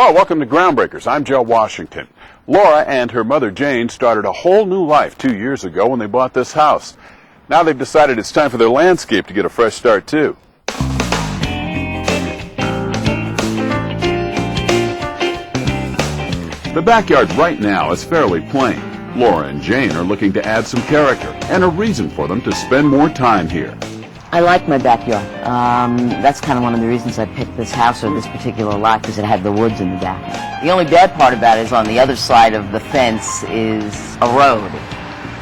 Hello, welcome to Groundbreakers. I'm Joe Washington. Laura and her mother Jane started a whole new life 2 years ago when they bought this house. Now they've decided it's time for their landscape to get a fresh start too. The backyard right now is fairly plain. Laura and Jane are looking to add some character and a reason for them to spend more time here. I like my backyard. That's kind of one of the reasons I picked this house or this particular lot, because it had the woods in the back. The only bad part about it is on the other side of the fence is a road.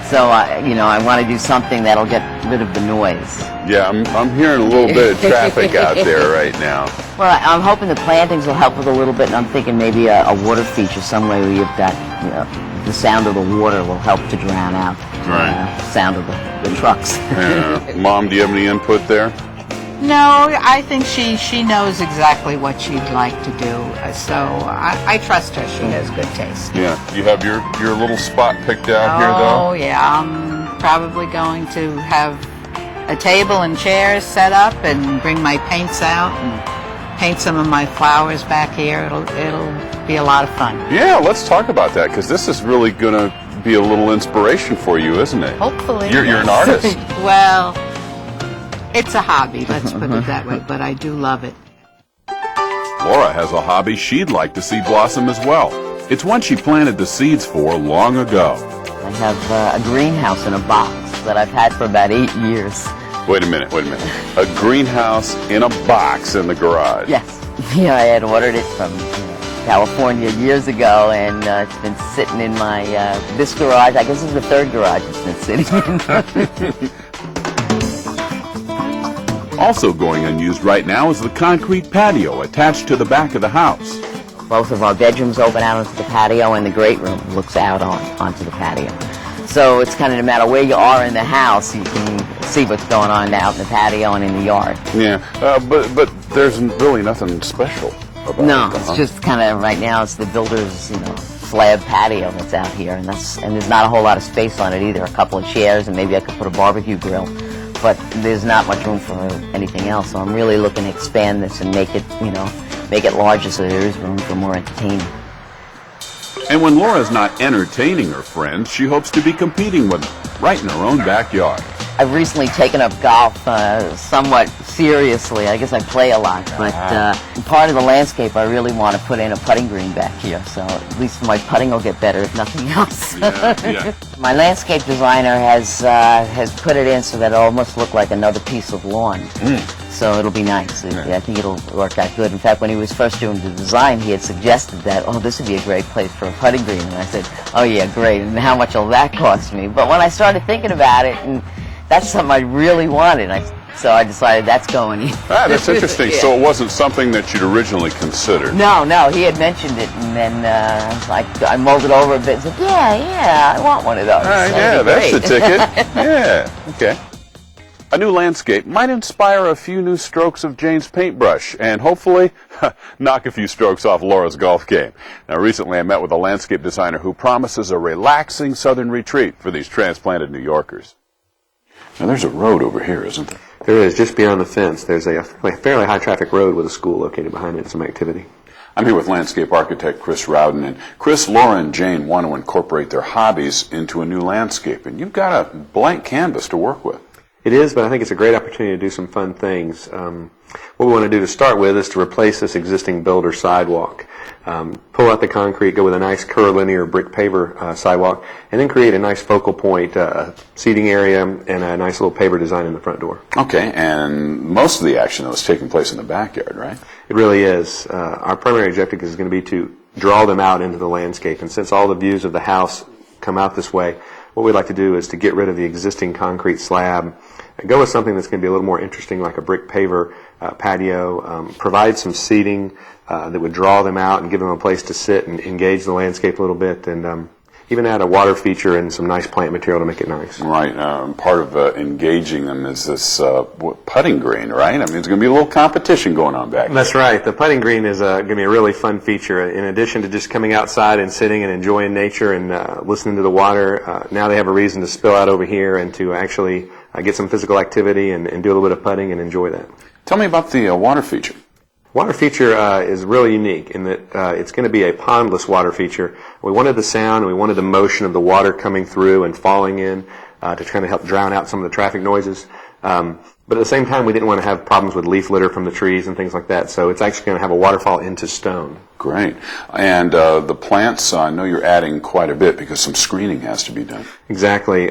So, I want to do something that'll get rid of the noise. Yeah, I'm hearing a little bit of traffic out there right now. Well, I'm hoping the plantings will help with a little bit, and I'm thinking maybe a water feature some way where you've got, the sound of the water will help to drown out the sound of the trucks. Yeah. Mom, do you have any input there? No, I think she knows exactly what she'd like to do, so I trust her. She has good taste. Yeah. You have your little spot picked out here, though? Oh, yeah. I'm probably going to have a table and chairs set up and bring my paints out and paint some of my flowers back here. It'll be a lot of fun. Yeah, let's talk about that, because this is really going to be a little inspiration for you, isn't it? Hopefully. You're an artist. Well, it's a hobby, let's put it that way, but I do love it. Laura has a hobby she'd like to see blossom as well. It's one she planted the seeds for long ago. I have a greenhouse in a box that I've had for about 8 years. Wait a minute. A greenhouse in a box in the garage? Yes. Yeah, I had ordered it from California years ago, and it's been sitting in my, this garage. I guess this is the third garage it's been sitting in. Also going unused right now is the concrete patio attached to the back of the house. Both of our bedrooms open out onto the patio, and the great room looks out onto the patio. So it's kind of no matter where you are in the house, you can see what's going on out in the patio and in the yard. Yeah, but there's really nothing special about it. No, it's just kind of right now it's the builder's, slab patio that's out here, and there's not a whole lot of space on it either. A couple of chairs, and maybe I could put a barbecue grill. But there's not much room for anything else, so I'm really looking to expand this and make it, make it larger so there is room for more entertainment. And when Laura's not entertaining her friends, she hopes to be competing with them, right in her own backyard. I've recently taken up golf somewhat seriously. I guess I play a lot, but part of the landscape I really want to put in a putting green back here, so at least my putting will get better if nothing else. Yeah. My landscape designer has put it in so that it'll almost look like another piece of lawn. So it'll be nice. I think it'll work out good. In fact, when he was first doing the design, he had suggested that, this would be a great place for a putting green. And I said, oh yeah, great, and how much will that cost me? But when I started thinking about it, and that's something I really wanted, so I decided that's going in. That's interesting. Yeah. So it wasn't something that you'd originally considered? No, he had mentioned it, and then I mulled it over a bit and said, yeah, I want one of those. Yeah, that's the ticket. Yeah, okay. A new landscape might inspire a few new strokes of Jane's paintbrush and hopefully knock a few strokes off Laura's golf game. Now, recently I met with a landscape designer who promises a relaxing southern retreat for these transplanted New Yorkers. Now, there's a road over here, isn't there? There is, just beyond the fence. There's a fairly high-traffic road with a school located behind it and some activity. I'm here with landscape architect Chris Rowden. And Chris, Laura, and Jane want to incorporate their hobbies into a new landscape. And you've got a blank canvas to work with. It is, but I think it's a great opportunity to do some fun things. What we want to do to start with is to replace this existing builder sidewalk. Pull out the concrete, go with a nice curvilinear brick paver sidewalk, and then create a nice focal point, seating area, and a nice little paver design in the front door. Okay, and most of the action was taking place in the backyard, right? It really is. Our primary objective is going to be to draw them out into the landscape, and since all the views of the house come out this way, what we'd like to do is to get rid of the existing concrete slab and go with something that's going to be a little more interesting, like a brick paver patio, provide some seating that would draw them out and give them a place to sit and engage the landscape a little bit, and even add a water feature and some nice plant material to make it nice. Right. Part of engaging them is this putting green, right? I mean, there's going to be a little competition going on back there. That's right. The putting green is going to be a really fun feature. In addition to just coming outside and sitting and enjoying nature and listening to the water, now they have a reason to spill out over here and to actually get some physical activity and do a little bit of putting and enjoy that. Tell me about the water feature. Water feature is really unique in that it's going to be a pondless water feature. We wanted the sound and we wanted the motion of the water coming through and falling in to kind of help drown out some of the traffic noises. But at the same time, we didn't want to have problems with leaf litter from the trees and things like that. So it's actually going to have a waterfall into stone. Great. And the plants, I know you're adding quite a bit because some screening has to be done. Exactly.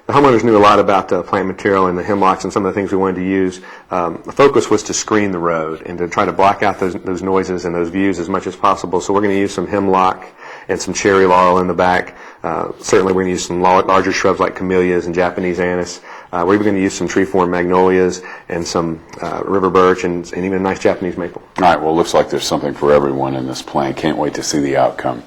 The homeowners knew a lot about plant material and the hemlocks and some of the things we wanted to use. The focus was to screen the road and to try to block out those noises and those views as much as possible. So we're going to use some hemlock and some cherry laurel in the back. Certainly we're going to use some larger shrubs like camellias and Japanese anise. We're even going to use some tree-form magnolias and some river birch and even a nice Japanese maple. All right, well, it looks like there's something for everyone in this plan. Can't wait to see the outcome.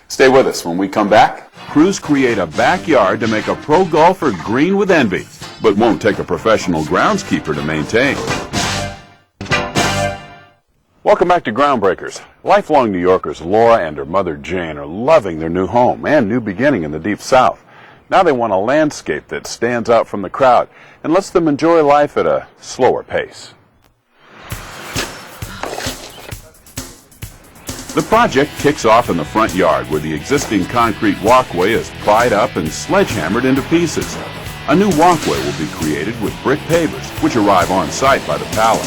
Stay with us. When we come back, crews create a backyard to make a pro golfer green with envy, but won't take a professional groundskeeper to maintain. Welcome back to Groundbreakers. Lifelong New Yorkers Laura and her mother Jane are loving their new home and new beginning in the Deep South. Now they want a landscape that stands out from the crowd and lets them enjoy life at a slower pace. The project kicks off in the front yard where the existing concrete walkway is pried up and sledgehammered into pieces. A new walkway will be created with brick pavers, which arrive on site by the pallet.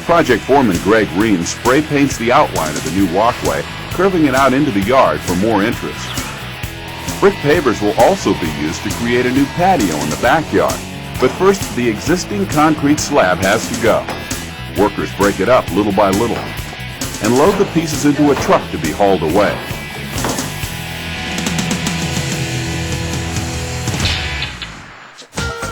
Project foreman Greg Reen spray paints the outline of the new walkway, curving it out into the yard for more interest. Brick pavers will also be used to create a new patio in the backyard. But first, the existing concrete slab has to go. Workers break it up little by little and load the pieces into a truck to be hauled away.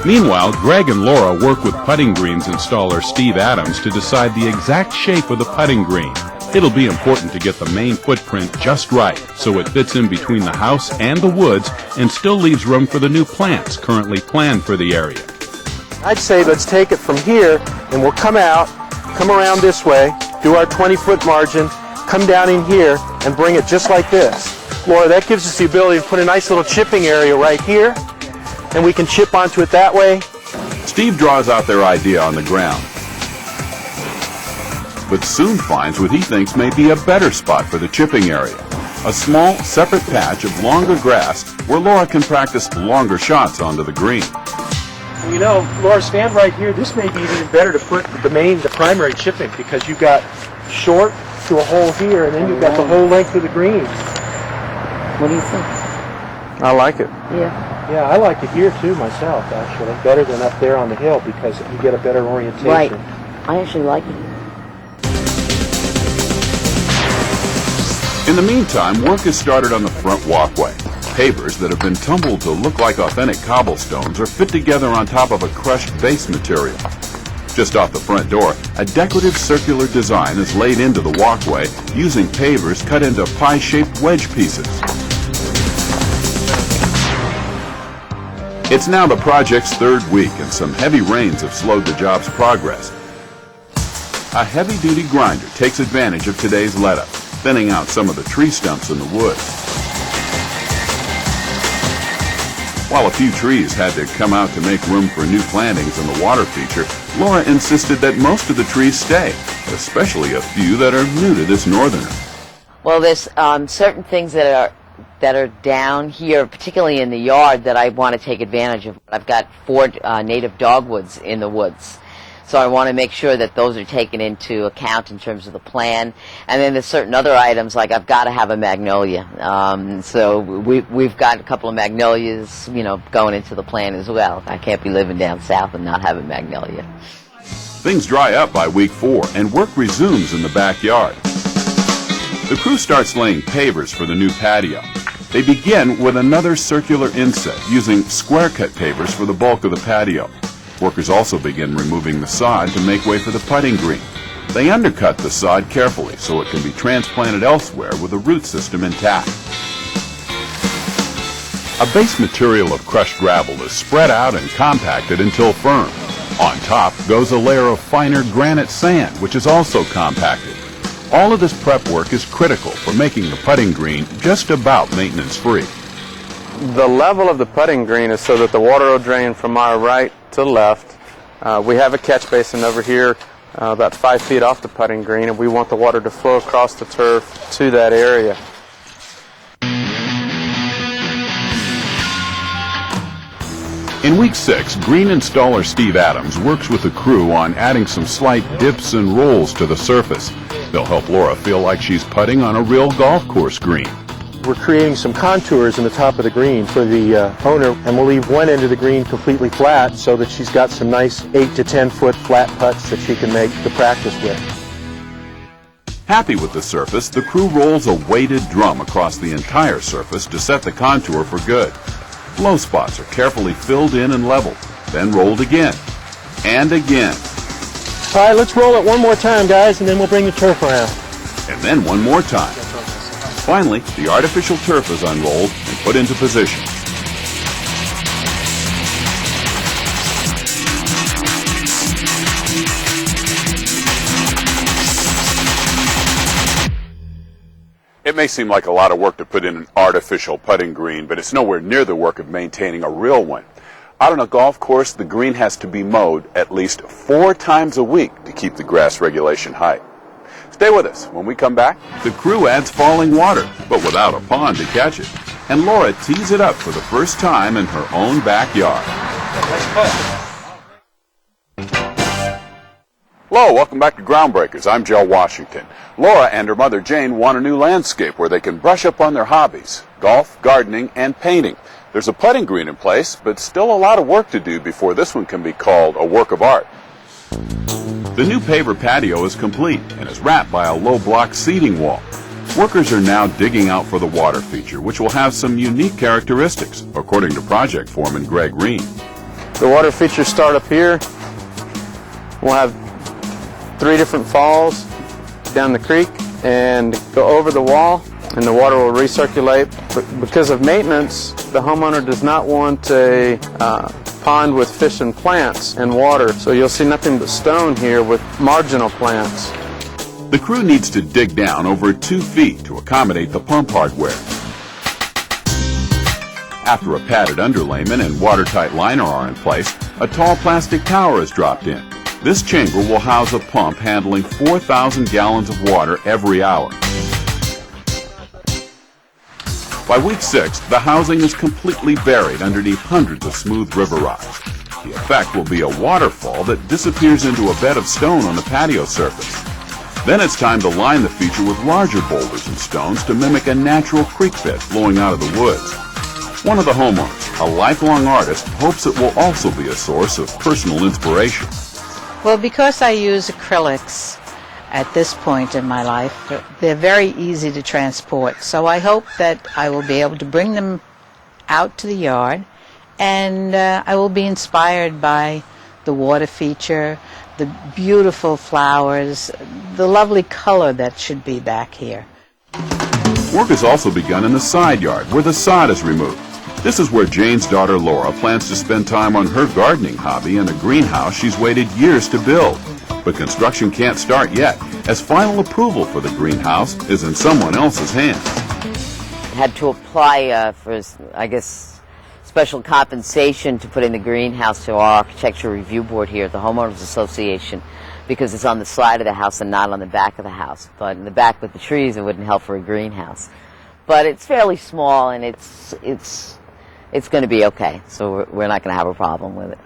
Meanwhile, Greg and Laura work with putting greens installer Steve Adams to decide the exact shape of the putting green. It'll be important to get the main footprint just right so it fits in between the house and the woods and still leaves room for the new plants currently planned for the area. I'd say let's take it from here and we'll come around this way, do our 20-foot margin, come down in here and bring it just like this. Laura, that gives us the ability to put a nice little chipping area right here, and we can chip onto it that way. Steve draws out their idea on the ground, but soon finds what he thinks may be a better spot for the chipping area. A small, separate patch of longer grass where Laura can practice longer shots onto the green. You know, Laura, stand right here. This may be even better to put the primary chipping because you've got short to a hole here, and then you've got the whole length of the green. What do you think? I like it. Yeah. Yeah, I like it here too myself, actually. Better than up there on the hill because you get a better orientation. Right. I actually like it. In the meantime, work has started on the front walkway. Pavers that have been tumbled to look like authentic cobblestones are fit together on top of a crushed base material. Just off the front door, a decorative circular design is laid into the walkway using pavers cut into pie-shaped wedge pieces. It's now the project's third week and some heavy rains have slowed the job's progress. A heavy-duty grinder takes advantage of today's let-up, thinning out some of the tree stumps in the woods. While a few trees had to come out to make room for new plantings in the water feature, Laura insisted that most of the trees stay, especially a few that are new to this northerner. Well, there's certain things that are down here, particularly in the yard, that I want to take advantage of. I've got 4 native dogwoods in the woods. So I want to make sure that those are taken into account in terms of the plan. And then there's certain other items, like I've got to have a magnolia. So we've got a couple of magnolias, going into the plan as well. I can't be living down south and not have a magnolia. Things dry up by week 4 and work resumes in the backyard. The crew starts laying pavers for the new patio. They begin with another circular inset using square-cut pavers for the bulk of the patio. Workers also begin removing the sod to make way for the putting green. They undercut the sod carefully so it can be transplanted elsewhere with the root system intact. A base material of crushed gravel is spread out and compacted until firm. On top goes a layer of finer granite sand, which is also compacted. All of this prep work is critical for making the putting green just about maintenance-free. The level of the putting green is so that the water will drain from our right to left. We have a catch basin over here about 5 feet off the putting green, and we want the water to flow across the turf to that area. In week 6, green installer Steve Adams works with the crew on adding some slight dips and rolls to the surface. They'll help Laura feel like she's putting on a real golf course green. We're creating some contours in the top of the green for the owner, and we'll leave one end of the green completely flat so that she's got some nice 8 to 10 foot flat putts that she can make to practice with. Happy with the surface, the crew rolls a weighted drum across the entire surface to set the contour for good. Low spots are carefully filled in and leveled, then rolled again and again. All right, let's roll it one more time, guys, and then we'll bring the turf around. And then one more time. Finally, the artificial turf is unrolled and put into position. It may seem like a lot of work to put in an artificial putting green, but it's nowhere near the work of maintaining a real one. Out on a golf course, the green has to be mowed at least 4 times a week to keep the grass regulation height. Stay with us. When we come back, The crew adds falling water, but without a pond to catch it. And Laura tees it up for the first time in her own backyard. hello, welcome back to Groundbreakers. I'm Joe Washington. Laura and her mother Jane want a new landscape where they can brush up on their hobbies, golf, gardening, and painting. There's a putting green in place, but still a lot of work to do before this one can be called a work of art. The new paver patio is complete and is wrapped by a low block seating wall. Workers are now digging out for the water feature, which will have some unique characteristics, according to project foreman Greg Reen. The water features start up here. We'll have 3 different falls down the creek and go over the wall, and the water will recirculate. But because of maintenance, the homeowner does not want a pond with fish and plants and water, so you'll see nothing but stone here with marginal plants. The crew needs to dig down over 2 feet to accommodate the pump hardware. After a padded underlayment and watertight liner are in place, a tall plastic tower is dropped in. This chamber will house a pump handling 4,000 gallons of water every hour. By week 6, the housing is completely buried underneath hundreds of smooth river rocks. The effect will be a waterfall that disappears into a bed of stone on the patio surface. Then it's time to line the feature with larger boulders and stones to mimic a natural creek bed flowing out of the woods. One of the homeowners, a lifelong artist, hopes it will also be a source of personal inspiration. Well, because I use acrylics at this point in my life, they're very easy to transport. So I hope that I will be able to bring them out to the yard, and I will be inspired by the water feature, the beautiful flowers, the lovely color that should be back here. Work has also begun in the side yard, where the sod is removed. This is where Jane's daughter Laura plans to spend time on her gardening hobby in a greenhouse she's waited years to build. But construction can't start yet, as final approval for the greenhouse is in someone else's hands. Had to apply for, I guess, special compensation to put in the greenhouse to our architecture review board here at the Homeowners Association, because it's on the side of the house and not on the back of the house. But in the back with the trees, it wouldn't help for a greenhouse. But it's fairly small, and it's going to be okay, so we're not going to have a problem with it.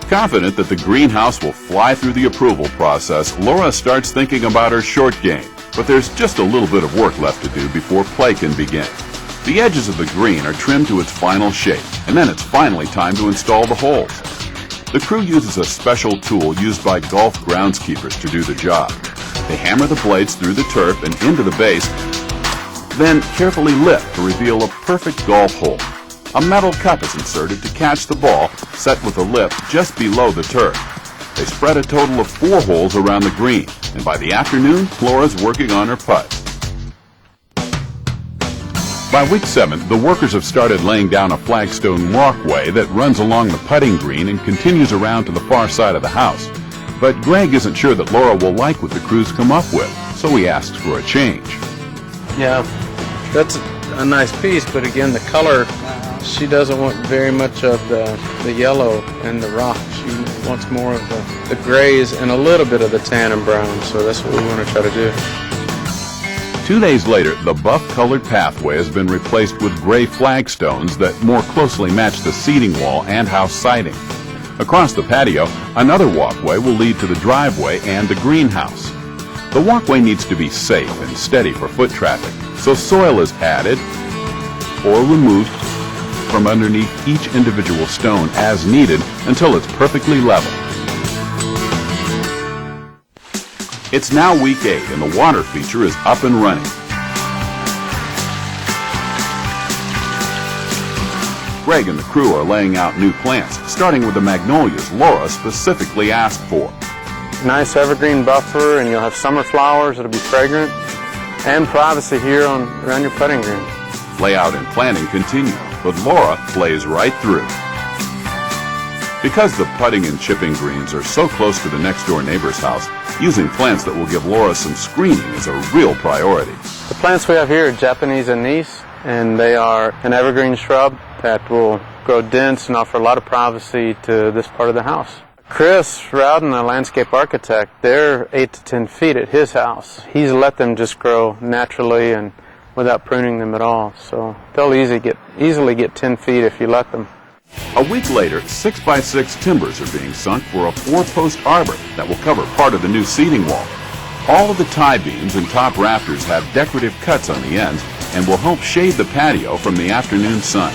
Confident that the greenhouse will fly through the approval process, Laura starts thinking about her short game. But there's just a little bit of work left to do before play can begin. The edges of the green are trimmed to its final shape, and then it's finally time to install the holes. The crew uses a special tool used by golf groundskeepers to do the job. They hammer the blades through the turf and into the base, then carefully lift to reveal a perfect golf hole. A metal cup is inserted to catch the ball, set with a lip just below the turf. They spread a total of 4 holes around the green, and by the afternoon, Laura's working on her putt. By week 7, the workers have started laying down a flagstone walkway that runs along the putting green and continues around to the far side of the house. But Greg isn't sure that Laura will like what the crews come up with, so he asks for a change. Yeah, that's a nice piece, but again, the color, she doesn't want very much of the yellow and the rock. She wants more of the grays and a little bit of the tan and brown, so that's what we want to try to do. 2 days later, the buff-colored pathway has been replaced with gray flagstones that more closely match the seating wall and house siding. Across the patio, another walkway will lead to the driveway and the greenhouse. The walkway needs to be safe and steady for foot traffic, so soil is added or removed from underneath each individual stone as needed until it's perfectly level. It's now week 8 and the water feature is up and running. Greg and the crew are laying out new plants, starting with the magnolias Laura specifically asked for. Nice evergreen buffer, and you'll have summer flowers that'll be fragrant, and privacy here around your putting green. Layout and planning continue, but Laura plays right through. Because the putting and chipping greens are so close to the next-door neighbor's house, using plants that will give Laura some screening is a real priority. The plants we have here are Japanese anise, and they are an evergreen shrub that will grow dense and offer a lot of privacy to this part of the house. Chris Rowden, the landscape architect, they're 8 to 10 feet at his house. He's let them just grow naturally and without pruning them at all, so they'll easily get 10 feet if you let them. A week later, 6x6 timbers are being sunk for a 4-post arbor that will cover part of the new seating wall. All of the tie beams and top rafters have decorative cuts on the ends and will help shade the patio from the afternoon sun.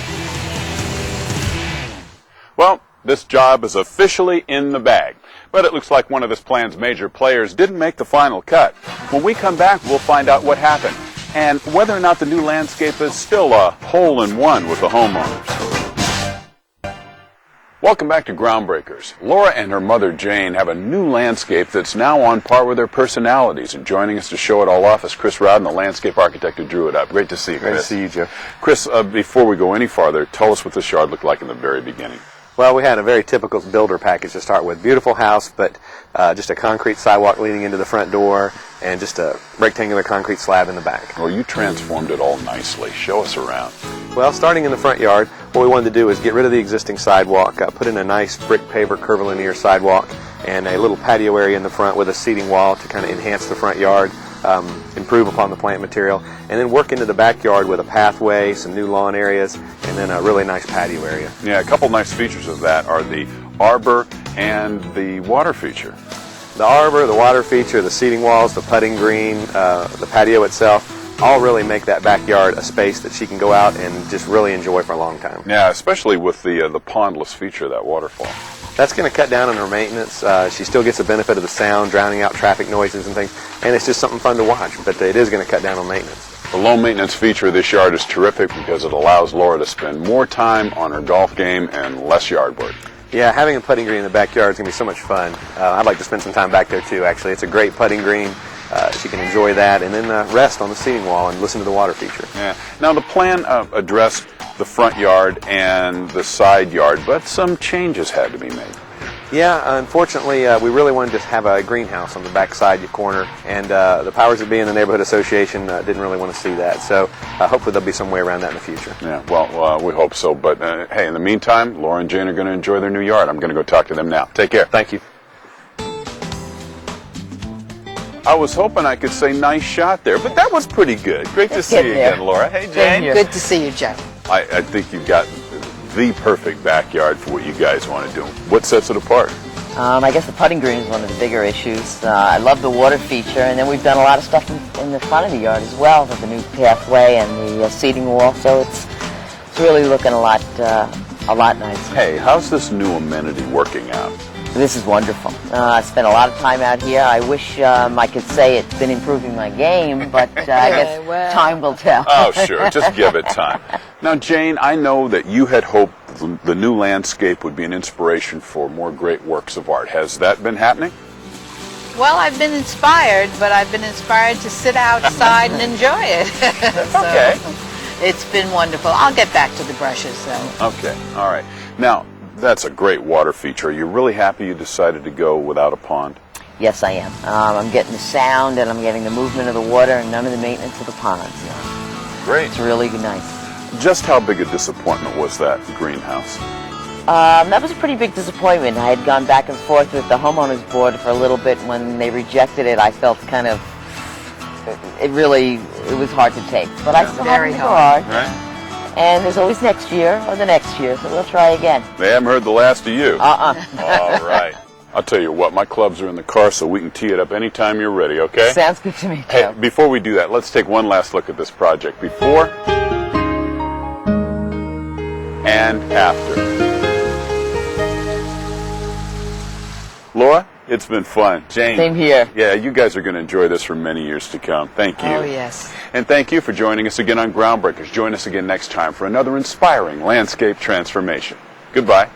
Well, this job is officially in the bag, but it looks like one of this plan's major players didn't make the final cut. When we come back, we'll find out what happened and whether or not the new landscape is still a hole-in-one with the homeowners. Welcome back to Groundbreakers. Laura and her mother Jane have a new landscape that's now on par with their personalities, and joining us to show it all off is Chris Rowden, the landscape architect who drew it up. Great to see you, Chris. Great to see you, Joe. Chris, before we go any farther, tell us what this yard looked like in the very beginning. Well, we had a very typical builder package to start with. Beautiful house, but just a concrete sidewalk leading into the front door and just a rectangular concrete slab in the back. Well, you transformed it all nicely. Show us around. Well, starting in the front yard, what we wanted to do is get rid of the existing sidewalk, put in a nice brick paver curvilinear sidewalk, and a little patio area in the front with a seating wall to kind of enhance the front yard, improve upon the plant material, and then work into the backyard with a pathway, some new lawn areas, and then a really nice patio area. Yeah, a couple nice features of that are the arbor and the water feature. The arbor, the water feature, the seating walls, the putting green, the patio itself, all really make that backyard a space that she can go out and just really enjoy for a long time. Yeah, especially with the pondless feature, that waterfall. That's going to cut down on her maintenance. She still gets the benefit of the sound, drowning out traffic noises and things, and it's just something fun to watch, but it is going to cut down on maintenance. The low maintenance feature of this yard is terrific because it allows Laura to spend more time on her golf game and less yard work. Yeah, having a putting green in the backyard is going to be so much fun. I'd like to spend some time back there too, actually. It's a great putting green. She can enjoy that and then rest on the seating wall and listen to the water feature. Yeah. Now, the plan addressed the front yard and the side yard, but some changes had to be made. Yeah, unfortunately, we really wanted to have a greenhouse on the back side corner, and the powers that be in the Neighborhood Association didn't really want to see that. So hopefully there'll be some way around that in the future. Yeah, well, we hope so. But hey, in the meantime, Laura and Jane are going to enjoy their new yard. I'm going to go talk to them now. Take care. Thank you. I was hoping I could say nice shot there, but that was pretty good. Great to see you again, Laura. Hey, Jane. Good to see you, Joe. I think you've got the perfect backyard for what you guys want to do. What sets it apart? I guess the putting green is one of the bigger issues. I love the water feature, and then we've done a lot of stuff in the front of the yard as well, with the new pathway and the seating wall. So it's really looking a lot nicer. Hey, how's this new amenity working out? This is wonderful. I spent a lot of time out here. I wish I could say it's been improving my game, but I guess time will tell. Oh, sure. Just give it time. Now, Jane, I know that you had hoped the new landscape would be an inspiration for more great works of art. Has that been happening? Well, I've been inspired, but I've been inspired to sit outside and enjoy it. So, okay. It's been wonderful. I'll get back to the brushes, though. Okay. All right. Now, that's a great water feature. Are you really happy you decided to go without a pond? Yes, I am. I'm getting the sound, and I'm getting the movement of the water, and none of the maintenance of the pond. Great. It's really nice. Just how big a disappointment was that greenhouse? That was a pretty big disappointment. I had gone back and forth with the homeowners board for a little bit. When they rejected it, I felt kind of, it was hard to take. But I still Very have to go hard. Right? And there's always next year or the next year, so we'll try again. They haven't heard the last of you. All right. I'll tell you what, my clubs are in the car, so we can tee it up anytime you're ready, okay? Sounds good to me, Hey, Joe. before we do that, let's take one last look at this project. Before and after. Laura, it's been fun. Jane. Same here. Yeah, you guys are going to enjoy this for many years to come. Thank you. Oh, yes. And thank you for joining us again on Groundbreakers. Join us again next time for another inspiring landscape transformation. Goodbye.